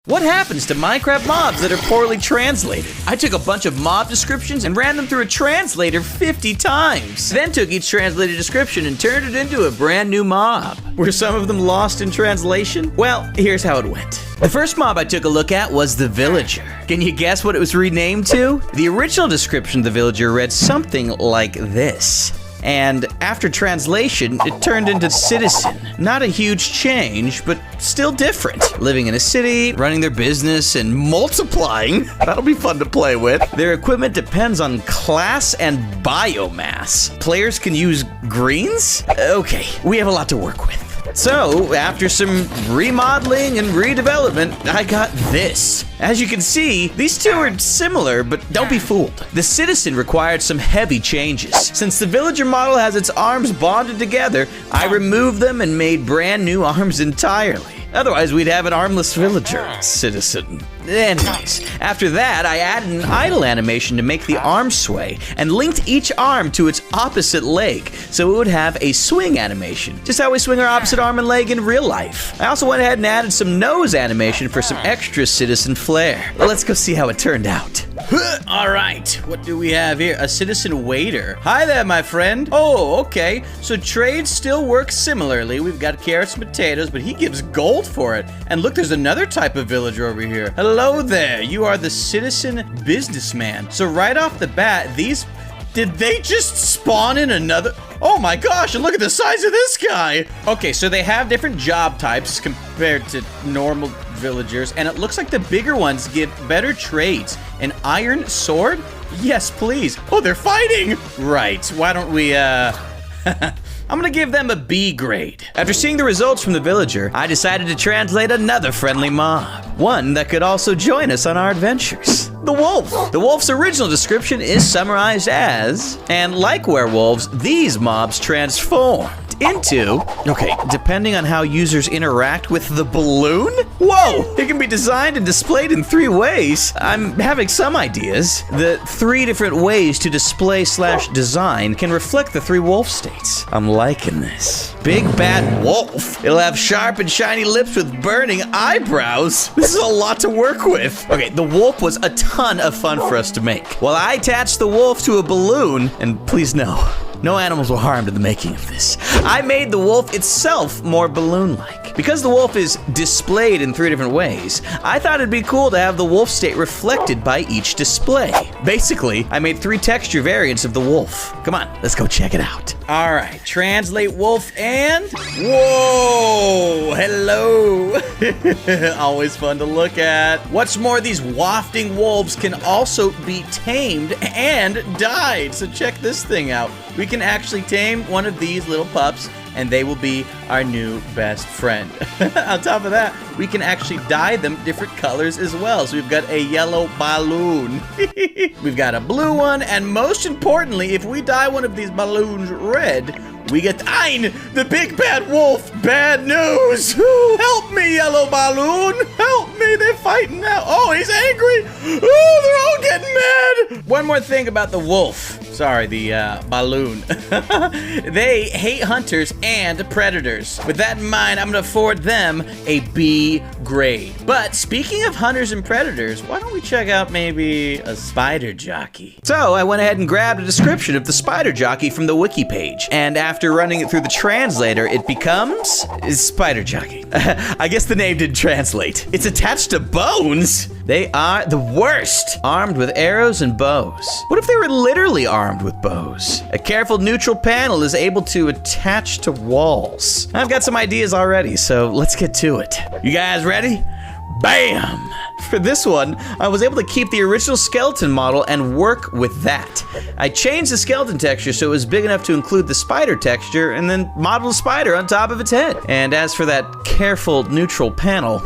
What happens to Minecraft mobs that are poorly translated? I took a bunch of mob descriptions and ran them through a translator 50 times. Then took each translated description and turned it into a brand new mob. Were some of them lost in translation? Well, here's how it went. The first mob I took a look at was the villager. Can you guess what it was renamed to? The original description of the villager read something like this. And after translation, it turned into citizen. Not a huge change, but still different. Living in a city, running their business, and multiplying. That'll be fun to play with. Their equipment depends on class and biomass. Players can use greens? Okay, we have a lot to work with. So, after some remodeling and redevelopment, I got this. As you can see, these two are similar, but don't be fooled. The citizen required some heavy changes. Since the villager model has its arms bonded together, I removed them and made brand new arms entirely. Otherwise, we'd have an armless villager citizen. Anyways, after that, I added an idle animation to make the arm sway and linked each arm to its opposite leg, so it would have a swing animation, just how we swing our opposite arm and leg in real life. I also went ahead and added some nose animation for some extra citizen flair. Well, let's go see how it turned out. All right, what do we have here? A citizen waiter. Hi there, my friend. Oh, okay. So trade still works similarly. We've got carrots and potatoes, but he gives gold for it. And look, there's another type of villager over here. Hello there. You are the citizen businessman. So right off the bat, did they just spawn in another? Oh my gosh, and look at the size of this guy. Okay, so they have different job types compared to normal villagers, and it looks like the bigger ones give better trades. An iron sword? Yes, please. Oh, they're fighting. Right, why don't we, I'm gonna give them a B grade. After seeing the results from the villager, I decided to translate another friendly mob. One that could also join us on our adventures. The wolf. The wolf's original description is summarized as, and like werewolves, these mobs transformed into, okay, depending on how users interact with the balloon? Whoa! It can be designed and displayed in 3 ways. I'm having some ideas. The 3 different ways to display/design can reflect the 3 wolf states. I'm liking this. Big bad wolf. It'll have sharp and shiny lips with burning eyebrows. This is a lot to work with. Okay, the wolf was a ton of fun for us to make. While I attached the wolf to a balloon, and please no animals were harmed in the making of this, I made the wolf itself more balloon-like. Because the wolf is displayed in 3 different ways, I thought it'd be cool to have the wolf state reflected by each display. Basically, I made 3 texture variants of the wolf. Come on, let's go check it out. All right, translate wolf and... Whoa! Hello! Always fun to look at. What's more, these wafting wolves can also be tamed and dyed. So check this thing out. We can actually tame one of these little pups, and they will be our new best friend. On top of that, we can actually dye them different colors as well. So we've got a yellow balloon. We've got a blue one, and most importantly, if we dye one of these balloons red, we get Ein, the big bad wolf. Bad news. Help me, yellow balloon. Help me, they're fighting now. Oh, he's angry. Oh, they're all getting mad. One more thing about the wolf. Sorry, the balloon. They hate hunters and predators. With that in mind, I'm gonna afford them a B grade. But speaking of hunters and predators, why don't we check out maybe a spider jockey? So I went ahead and grabbed a description of the spider jockey from the wiki page, and after running it through the translator, it becomes spider jockey. I guess the name didn't translate. It's attached to bones. They are the worst. Armed with arrows and bows. What if they were literally armed with bows? A careful neutral panel is able to attach to walls. I've got some ideas already, so let's get to it. You guys ready? Bam! For this one, I was able to keep the original skeleton model and work with that. I changed the skeleton texture so it was big enough to include the spider texture and then modeled a spider on top of its head. And as for that careful neutral panel,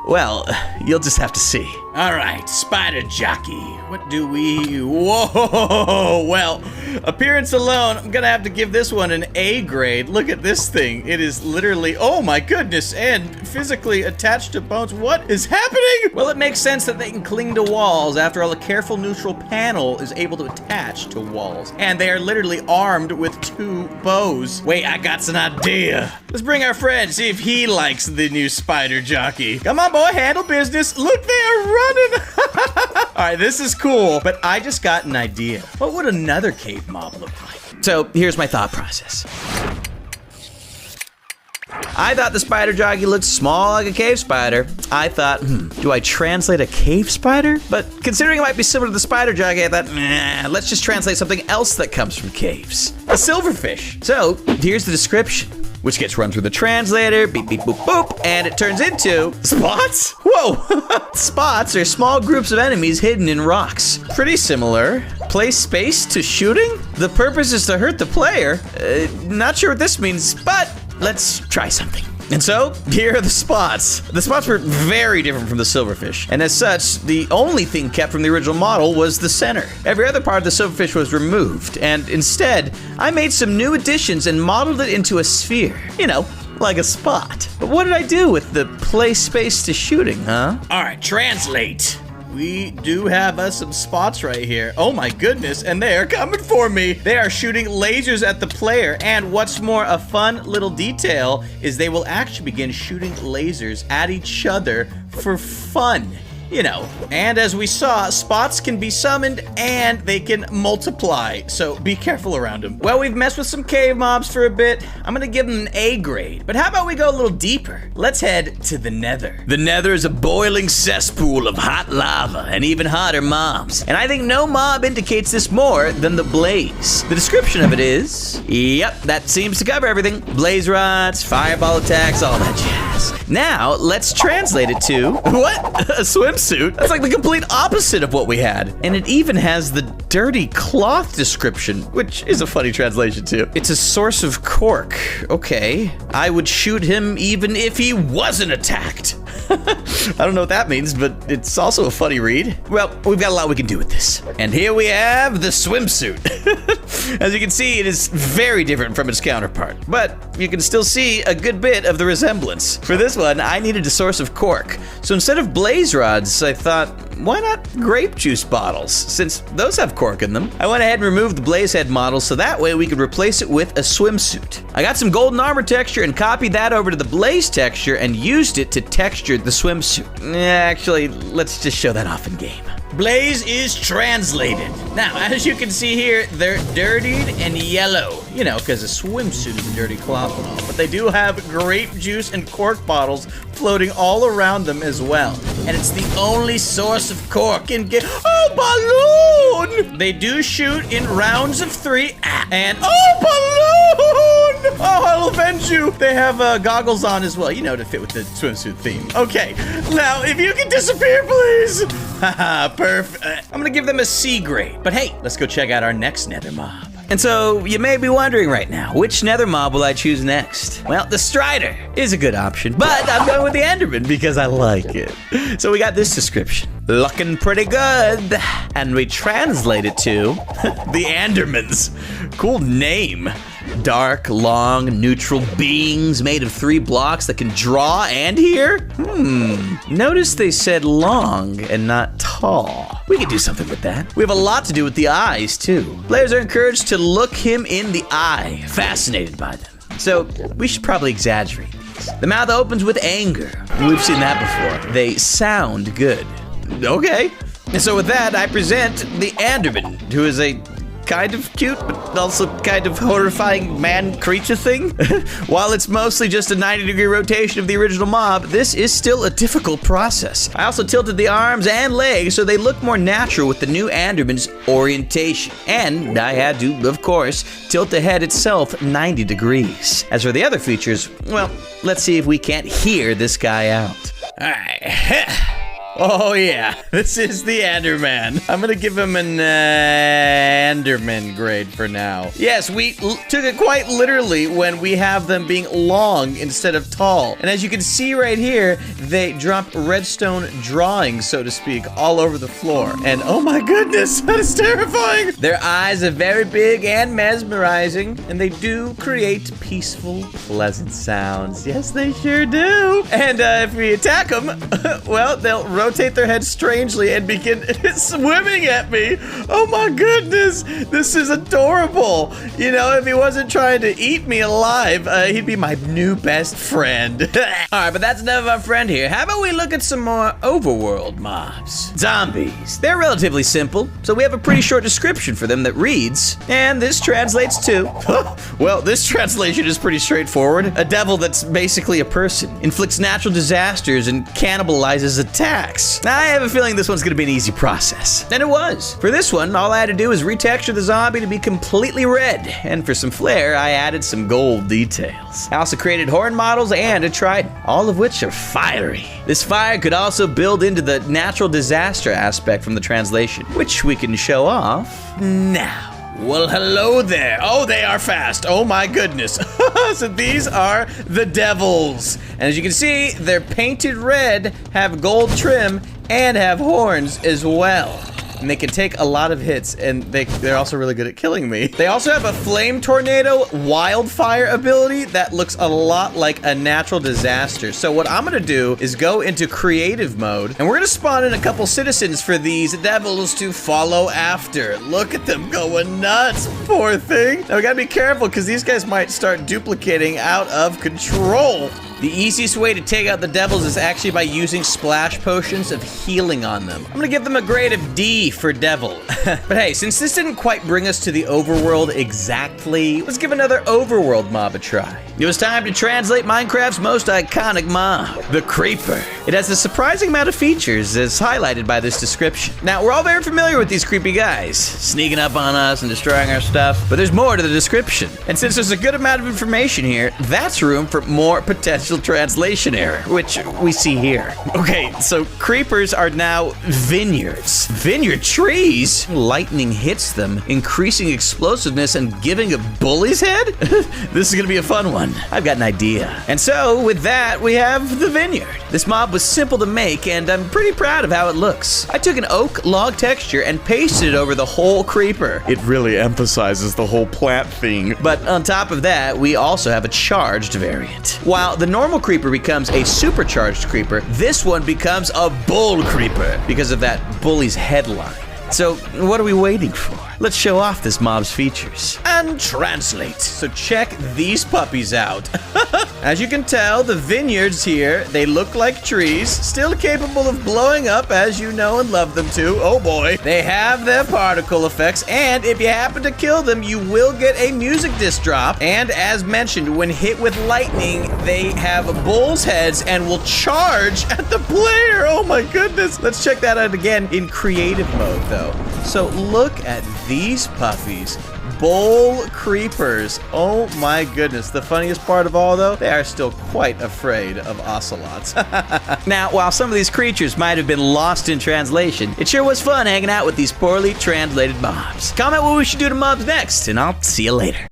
well, you'll just have to see. All right, spider jockey. What do we... Whoa! Well, appearance alone, I'm gonna have to give this one an A grade. Look at this thing. It is literally, oh my goodness, and physically attached to bones. What is happening? Well, it makes sense that they can cling to walls. After all, a careful neutral panel is able to attach to walls. And they are literally armed with 2 bows. Wait, I got an idea. Let's bring our friend, see if he likes the new spider jockey. Come on, boy, handle business. Look, they are running. All right, this is cool, but I just got an idea. What would another cave mob look like? So here's my thought process. I thought the spider jockey looked small like a cave spider. I thought, do I translate a cave spider? But considering it might be similar to the spider jockey, I thought, let's just translate something else that comes from caves. A silverfish. So here's the description, which gets run through the translator, beep, beep, boop, boop, and it turns into spots? Whoa! Spots are small groups of enemies hidden in rocks. Pretty similar. Play space to shooting? The purpose is to hurt the player. Not sure what this means, but let's try something. And so, here are the spots. The spots were very different from the silverfish, and as such, the only thing kept from the original model was the center. Every other part of the silverfish was removed, and instead, I made some new additions and modeled it into a sphere. You know, like a spot. But what did I do with the play space to shooting, huh? All right, translate. We do have us some spots right here. Oh my goodness, and they are coming for me. They are shooting lasers at the player, and what's more, a fun little detail is they will actually begin shooting lasers at each other for fun. You know, and as we saw, spots can be summoned and they can multiply, so be careful around them. Well, we've messed with some cave mobs for a bit. I'm gonna give them an A grade, but how about we go a little deeper? Let's head to the Nether. The Nether is a boiling cesspool of hot lava and even hotter mobs, and I think no mob indicates this more than the blaze. The description of it is, yep, that seems to cover everything. Blaze rods, fireball attacks, all that jazz. Now, let's translate it to, what? A swimsuit? That's like the complete opposite of what we had. And it even has the dirty cloth description, which is a funny translation too. It's a source of cork. Okay. I would shoot him even if he wasn't attacked. I don't know what that means, but it's also a funny read. Well, we've got a lot we can do with this. And here we have the swimsuit. As you can see, it is very different from its counterpart, but you can still see a good bit of the resemblance. For this one, I needed a source of cork. So instead of blaze rods, I thought, why not grape juice bottles, since those have cork in them? I went ahead and removed the blaze head model so that way we could replace it with a swimsuit. I got some golden armor texture and copied that over to the blaze texture and used it to texture the swimsuit. Actually, let's just show that off in game. Blaze is translated. Now, as you can see here, they're dirtied and yellow. You know, because a swimsuit is a dirty cloth and all. But they do have grape juice and cork bottles floating all around them as well. And it's the only source of cork in game. Oh, balloon! They do shoot in rounds of 3. And, oh, balloon! Oh, I'll avenge you. They have goggles on as well, you know, to fit with the swimsuit theme. Okay, now, if you can disappear, please. Haha, perfect. I'm gonna give them a C grade. But hey, let's go check out our next nether mob. And so, you may be wondering right now, which nether mob will I choose next? Well, the Strider is a good option, but I'm going with the Enderman because I like it. So we got this description. Looking pretty good. And we translate it to the Endermans. Cool name. Dark, long, neutral beings made of 3 blocks that can draw and hear? Notice they said long and not tall. We could do something with that. We have a lot to do with the eyes, too. Players are encouraged to look him in the eye, fascinated by them. So, we should probably exaggerate these. The mouth opens with anger. We've seen that before. They sound good. Okay. And so with that, I present the Enderman, who is a kind of cute, but also kind of horrifying man-creature thing. While it's mostly just a 90-degree rotation of the original mob, this is still a difficult process. I also tilted the arms and legs so they look more natural with the new Enderman's orientation. And I had to, of course, tilt the head itself 90 degrees. As for the other features, well, let's see if we can't hear this guy out. Alright. Oh yeah, this is the Enderman. I'm gonna give him an Enderman grade for now. Yes, we took it quite literally when we have them being long instead of tall. And as you can see right here, they drop redstone drawings, so to speak, all over the floor. And oh my goodness, that is terrifying. Their eyes are very big and mesmerizing, and they do create peaceful, pleasant sounds. Yes, they sure do. And if we attack them, well, they'll rotate their heads strangely and begin swimming at me. Oh my goodness, this is adorable. You know, if he wasn't trying to eat me alive, he'd be my new best friend. All right, but that's enough of our friend here. How about we look at some more overworld mobs? Zombies. They're relatively simple, so we have a pretty short description for them that reads, and this translates to, well, this translation is pretty straightforward. A devil that's basically a person, inflicts natural disasters and cannibalizes attacks. Now, I have a feeling this one's gonna be an easy process. And it was. For this one, all I had to do was retexture the zombie to be completely red, and for some flair, I added some gold details. I also created horn models and a trident, all of which are fiery. This fire could also build into the natural disaster aspect from the translation, which we can show off now. Well, hello there. Oh, they are fast. Oh my goodness. So these are the devils. And as you can see, they're painted red, have gold trim, and have horns as well. And they can take a lot of hits, and they're also really good at killing me. They also have a flame tornado wildfire ability that looks a lot like a natural disaster. So what I'm gonna do is go into creative mode, and we're gonna spawn in a couple citizens for these devils to follow after. Look at them going nuts, poor thing. Now we gotta be careful because these guys might start duplicating out of control. The easiest way to take out the devils is actually by using splash potions of healing on them. I'm gonna give them a grade of D for devil. But hey, since this didn't quite bring us to the overworld exactly, let's give another overworld mob a try. It was time to translate Minecraft's most iconic mob, the Creeper. It has a surprising amount of features as highlighted by this description. Now, we're all very familiar with these creepy guys, sneaking up on us and destroying our stuff, but there's more to the description. And since there's a good amount of information here, that's room for more potential translation error, which we see here. Okay, so creepers are now vineyards. Vineyard trees? Lightning hits them, increasing explosiveness and giving a bully's head? This is gonna be a fun one. I've got an idea. And so, with that, we have the vineyard. This mob was simple to make, and I'm pretty proud of how it looks. I took an oak log texture and pasted it over the whole creeper. It really emphasizes the whole plant thing. But on top of that, we also have a charged variant. While the normal creeper becomes a supercharged creeper, this one becomes a bull creeper because of that bully's headline. So, what are we waiting for? Let's show off this mob's features and translate. So check these puppies out. As you can tell, the vineyards here, they look like trees, still capable of blowing up as you know and love them to. Oh boy. They have their particle effects, and if you happen to kill them, you will get a music disc drop. And as mentioned, when hit with lightning, they have bull's heads and will charge at the player. Oh my goodness. Let's check that out again in creative mode though. So look at these puppies. Bull creepers. Oh my goodness. The funniest part of all though, they are still quite afraid of ocelots. Now, while some of these creatures might have been lost in translation, it sure was fun hanging out with these poorly translated mobs. Comment what we should do to mobs next, and I'll see you later.